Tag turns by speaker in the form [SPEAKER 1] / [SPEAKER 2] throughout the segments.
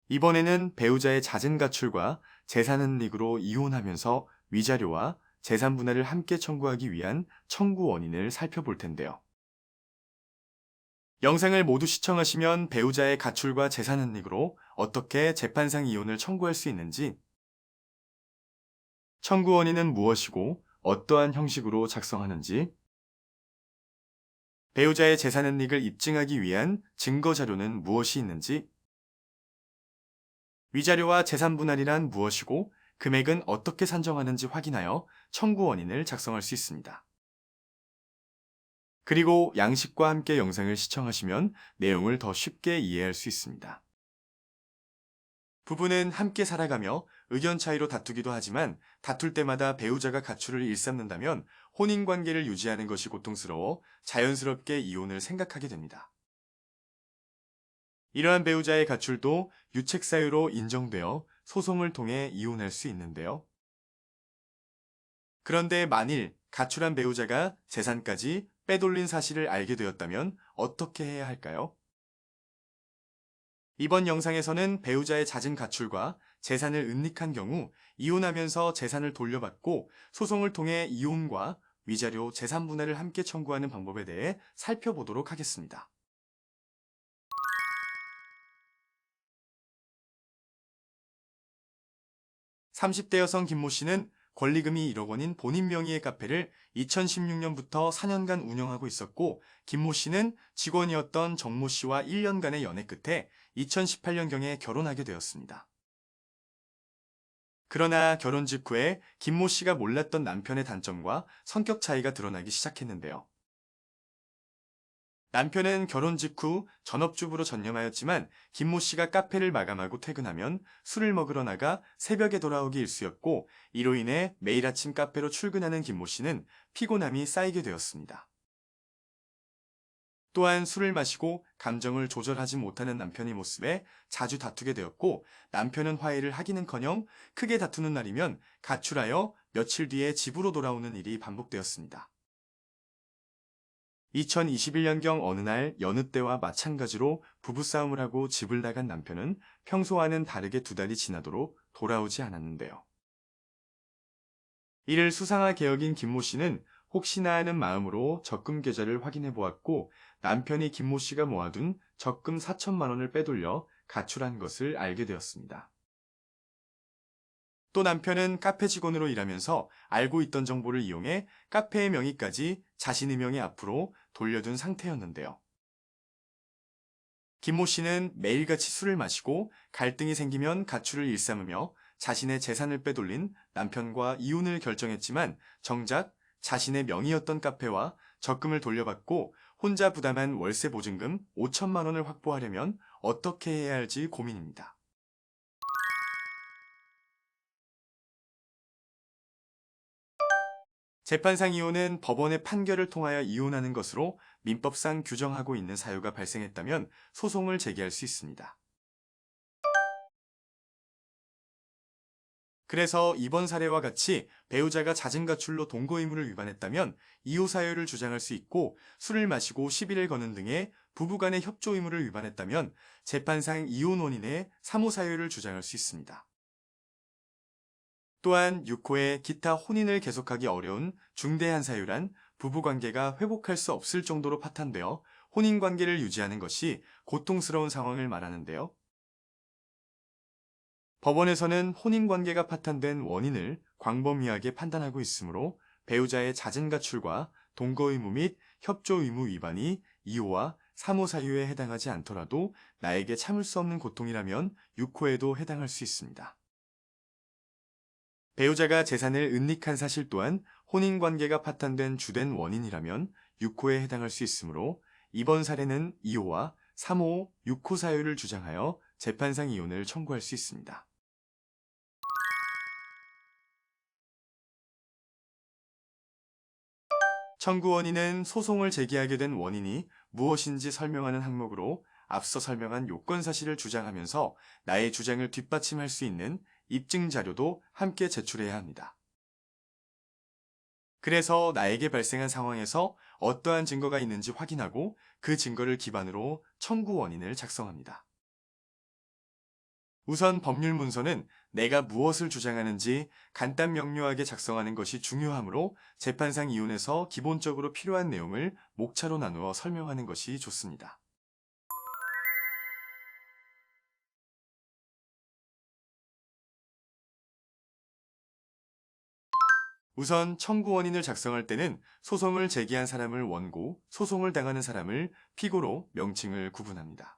[SPEAKER 1] 이번에는 배우자의 잦은 가출과 재산 은닉으로 이혼하면서 위자료와 재산 분할을 함께 청구하기 위한 청구 원인을 살펴볼 텐데요. 영상을 모두 시청하시면 배우자의 가출과 재산 은닉으로 어떻게 재판상 이혼을 청구할 수 있는지, 청구 원인은 무엇이고 어떠한 형식으로 작성하는지, 배우자의 재산 은닉을 입증하기 위한 증거 자료는 무엇이 있는지, 위자료와 재산 분할이란 무엇이고 금액은 어떻게 산정하는지 확인하여 청구 원인을 작성할 수 있습니다. 그리고 양식과 함께 영상을 시청하시면 내용을 더 쉽게 이해할 수 있습니다. 부부는 함께 살아가며 의견 차이로 다투기도 하지만 다툴 때마다 배우자가 가출을 일삼는다면 혼인관계를 유지하는 것이 고통스러워 자연스럽게 이혼을 생각하게 됩니다. 이러한 배우자의 가출도 유책 사유로 인정되어 소송을 통해 이혼할 수 있는데요. 그런데 만일 가출한 배우자가 재산까지 빼돌린 사실을 알게 되었다면 어떻게 해야 할까요? 이번 영상에서는 배우자의 잦은 가출과 재산을 은닉한 경우 이혼하면서 재산을 돌려받고 소송을 통해 이혼과 위자료, 재산 분할을 함께 청구하는 방법에 대해 살펴보도록 하겠습니다. 30대 여성 김모 씨는 권리금이 1억 원인 본인 명의의 카페를 2016년부터 4년간 운영하고 있었고, 김모 씨는 직원이었던 정모 씨와 1년간의 연애 끝에 2018년경에 결혼하게 되었습니다. 그러나 결혼 직후에 김모 씨가 몰랐던 남편의 단점과 성격 차이가 드러나기 시작했는데요. 남편은 결혼 직후 전업주부로 전념하였지만 김모 씨가 카페를 마감하고 퇴근하면 술을 먹으러 나가 새벽에 돌아오기 일쑤였고, 이로 인해 매일 아침 카페로 출근하는 김모 씨는 피곤함이 쌓이게 되었습니다. 또한 술을 마시고 감정을 조절하지 못하는 남편의 모습에 자주 다투게 되었고, 남편은 화해를 하기는커녕 크게 다투는 날이면 가출하여 며칠 뒤에 집으로 돌아오는 일이 반복되었습니다. 2021년경 어느 날 여느 때와 마찬가지로 부부싸움을 하고 집을 나간 남편은 평소와는 다르게 2달이 지나도록 돌아오지 않았는데요. 이를 수상하게 여긴 김모 씨는 혹시나 하는 마음으로 적금 계좌를 확인해 보았고, 남편이 김모 씨가 모아둔 적금 4천만 원을 빼돌려 가출한 것을 알게 되었습니다. 또 남편은 카페 직원으로 일하면서 알고 있던 정보를 이용해 카페의 명의까지 자신의 명의 앞으로 돌려둔 상태였는데요. 김모 씨는 매일같이 술을 마시고 갈등이 생기면 가출을 일삼으며 자신의 재산을 빼돌린 남편과 이혼을 결정했지만, 정작 자신의 명의였던 카페와 적금을 돌려받고 혼자 부담한 월세 보증금 5천만 원을 확보하려면 어떻게 해야 할지 고민입니다. 재판상 이혼은 법원의 판결을 통하여 이혼하는 것으로 민법상 규정하고 있는 사유가 발생했다면 소송을 제기할 수 있습니다. 그래서 이번 사례와 같이 배우자가 잦은 가출로 동거의무를 위반했다면 이호 사유를 주장할 수 있고, 술을 마시고 시비를 거는 등의 부부간의 협조 의무를 위반했다면 재판상 이혼 원인의 사모 사유를 주장할 수 있습니다. 또한 6호의 기타 혼인을 계속하기 어려운 중대한 사유란 부부관계가 회복할 수 없을 정도로 파탄되어 혼인관계를 유지하는 것이 고통스러운 상황을 말하는데요. 법원에서는 혼인관계가 파탄된 원인을 광범위하게 판단하고 있으므로 배우자의 잦은 가출과 동거의무 및 협조의무 위반이 2호와 3호 사유에 해당하지 않더라도 나에게 참을 수 없는 고통이라면 6호에도 해당할 수 있습니다. 배우자가 재산을 은닉한 사실 또한 혼인관계가 파탄된 주된 원인이라면 6호에 해당할 수 있으므로 이번 사례는 2호와 3호, 6호 사유를 주장하여 재판상 이혼을 청구할 수 있습니다. 청구 원인은 소송을 제기하게 된 원인이 무엇인지 설명하는 항목으로 앞서 설명한 요건 사실을 주장하면서 나의 주장을 뒷받침할 수 있는 입증 자료도 함께 제출해야 합니다. 그래서 나에게 발생한 상황에서 어떠한 증거가 있는지 확인하고 그 증거를 기반으로 청구 원인을 작성합니다. 우선 법률 문서는 내가 무엇을 주장하는지 간단 명료하게 작성하는 것이 중요하므로 재판상 이혼에서 기본적으로 필요한 내용을 목차로 나누어 설명하는 것이 좋습니다. 우선 청구 원인을 작성할 때는 소송을 제기한 사람을 원고, 소송을 당하는 사람을 피고로 명칭을 구분합니다.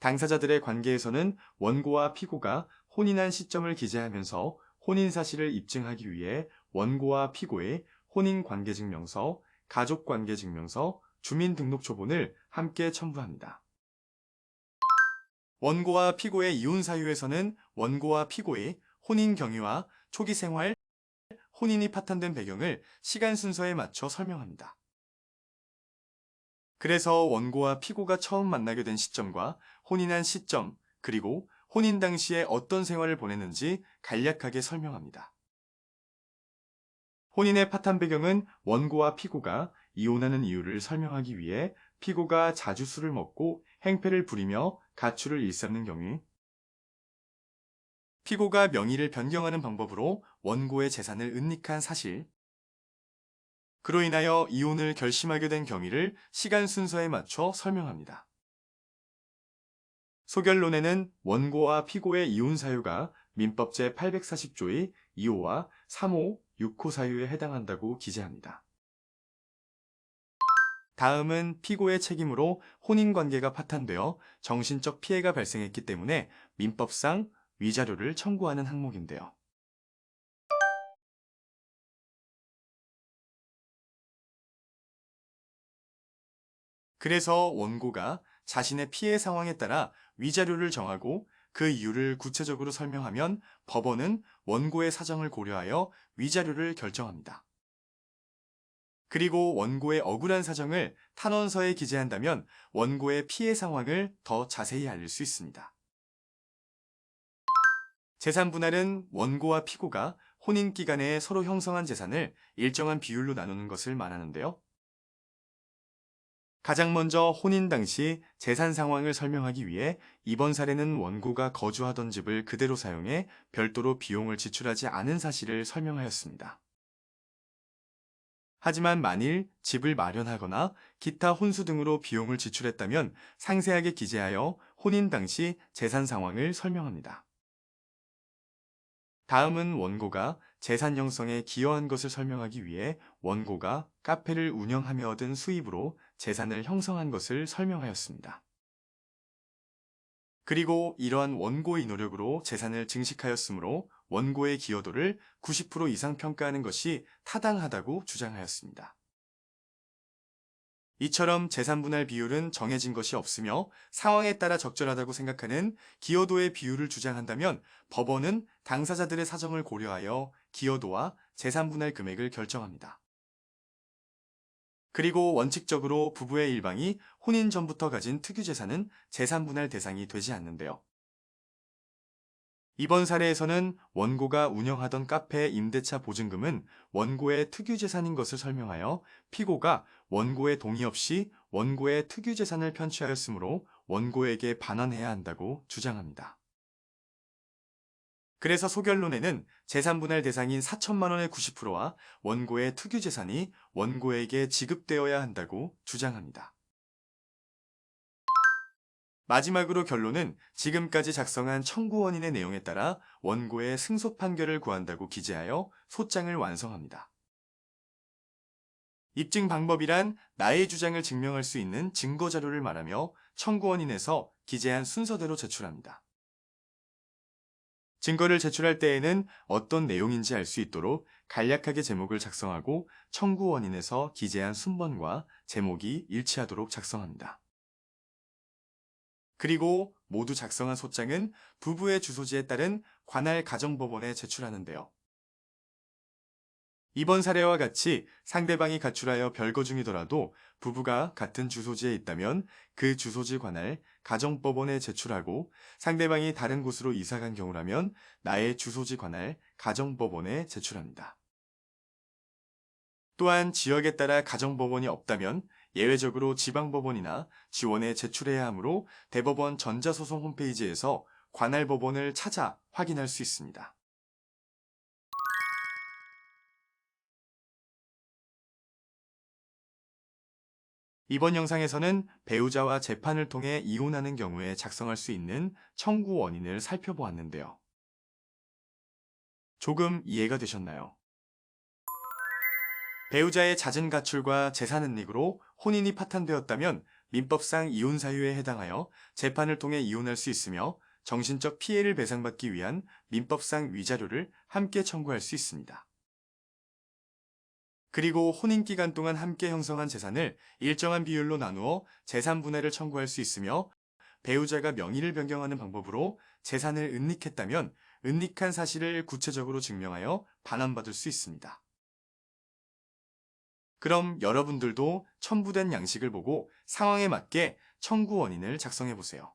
[SPEAKER 1] 당사자들의 관계에서는 원고와 피고가 혼인한 시점을 기재하면서 혼인 사실을 입증하기 위해 원고와 피고의 혼인관계증명서, 가족관계증명서, 주민등록초본을 함께 첨부합니다. 원고와 피고의 이혼 사유에서는 원고와 피고의 혼인 경위와 초기 생활, 혼인이 파탄된 배경을 시간 순서에 맞춰 설명합니다. 그래서 원고와 피고가 처음 만나게 된 시점과 혼인한 시점, 그리고 혼인 당시에 어떤 생활을 보냈는지 간략하게 설명합니다. 혼인의 파탄 배경은 원고와 피고가 이혼하는 이유를 설명하기 위해 피고가 자주 술을 먹고 행패를 부리며 가출을 일삼는 경우, 피고가 명의를 변경하는 방법으로 원고의 재산을 은닉한 사실, 그로 인하여 이혼을 결심하게 된 경위를 시간 순서에 맞춰 설명합니다. 소결론에는 원고와 피고의 이혼 사유가 민법 제840조의 2호와 3호, 6호 사유에 해당한다고 기재합니다. 다음은 피고의 책임으로 혼인관계가 파탄되어 정신적 피해가 발생했기 때문에 민법상 위자료를 청구하는 항목인데요. 그래서 원고가 자신의 피해 상황에 따라 위자료를 정하고 그 이유를 구체적으로 설명하면 법원은 원고의 사정을 고려하여 위자료를 결정합니다. 그리고 원고의 억울한 사정을 탄원서에 기재한다면 원고의 피해 상황을 더 자세히 알릴 수 있습니다. 재산 분할은 원고와 피고가 혼인 기간에 서로 형성한 재산을 일정한 비율로 나누는 것을 말하는데요. 가장 먼저 혼인 당시 재산 상황을 설명하기 위해 이번 사례는 원고가 거주하던 집을 그대로 사용해 별도로 비용을 지출하지 않은 사실을 설명하였습니다. 하지만 만일 집을 마련하거나 기타 혼수 등으로 비용을 지출했다면 상세하게 기재하여 혼인 당시 재산 상황을 설명합니다. 다음은 원고가 재산 형성에 기여한 것을 설명하기 위해 원고가 카페를 운영하며 얻은 수입으로 재산을 형성한 것을 설명하였습니다. 그리고 이러한 원고의 노력으로 재산을 증식하였으므로 원고의 기여도를 90% 이상 평가하는 것이 타당하다고 주장하였습니다. 이처럼 재산 분할 비율은 정해진 것이 없으며 상황에 따라 적절하다고 생각하는 기여도의 비율을 주장한다면 법원은 당사자들의 사정을 고려하여 기여도와 재산 분할 금액을 결정합니다. 그리고 원칙적으로 부부의 일방이 혼인 전부터 가진 특유재산은 재산 분할 대상이 되지 않는데요. 이번 사례에서는 원고가 운영하던 카페의 임대차 보증금은 원고의 특유재산인 것을 설명하여 피고가 원고의 동의 없이 원고의 특유재산을 편취하였으므로 원고에게 반환해야 한다고 주장합니다. 그래서 소결론에는 재산분할 대상인 4천만 원의 90%와 원고의 특유재산이 원고에게 지급되어야 한다고 주장합니다. 마지막으로 결론은 지금까지 작성한 청구원인의 내용에 따라 원고의 승소 판결을 구한다고 기재하여 소장을 완성합니다. 입증 방법이란 나의 주장을 증명할 수 있는 증거자료를 말하며 청구원인에서 기재한 순서대로 제출합니다. 증거를 제출할 때에는 어떤 내용인지 알 수 있도록 간략하게 제목을 작성하고 청구원인에서 기재한 순번과 제목이 일치하도록 작성합니다. 그리고 모두 작성한 소장은 부부의 주소지에 따른 관할 가정법원에 제출하는데요. 이번 사례와 같이 상대방이 가출하여 별거 중이더라도 부부가 같은 주소지에 있다면 그 주소지 관할 가정법원에 제출하고 상대방이 다른 곳으로 이사간 경우라면 나의 주소지 관할 가정법원에 제출합니다. 또한 지역에 따라 가정법원이 없다면 예외적으로 지방법원이나 지원에 제출해야 하므로 대법원 전자소송 홈페이지에서 관할 법원을 찾아 확인할 수 있습니다. 이번 영상에서는 배우자와 재판을 통해 이혼하는 경우에 작성할 수 있는 청구 원인을 살펴보았는데요. 조금 이해가 되셨나요? 배우자의 잦은 가출과 재산 은닉으로 혼인이 파탄되었다면 민법상 이혼 사유에 해당하여 재판을 통해 이혼할 수 있으며 정신적 피해를 배상받기 위한 민법상 위자료를 함께 청구할 수 있습니다. 그리고 혼인 기간 동안 함께 형성한 재산을 일정한 비율로 나누어 재산 분해를 청구할 수 있으며 배우자가 명의를 변경하는 방법으로 재산을 은닉했다면 은닉한 사실을 구체적으로 증명하여 반환받을 수 있습니다. 그럼 여러분들도 첨부된 양식을 보고 상황에 맞게 청구 원인을 작성해 보세요.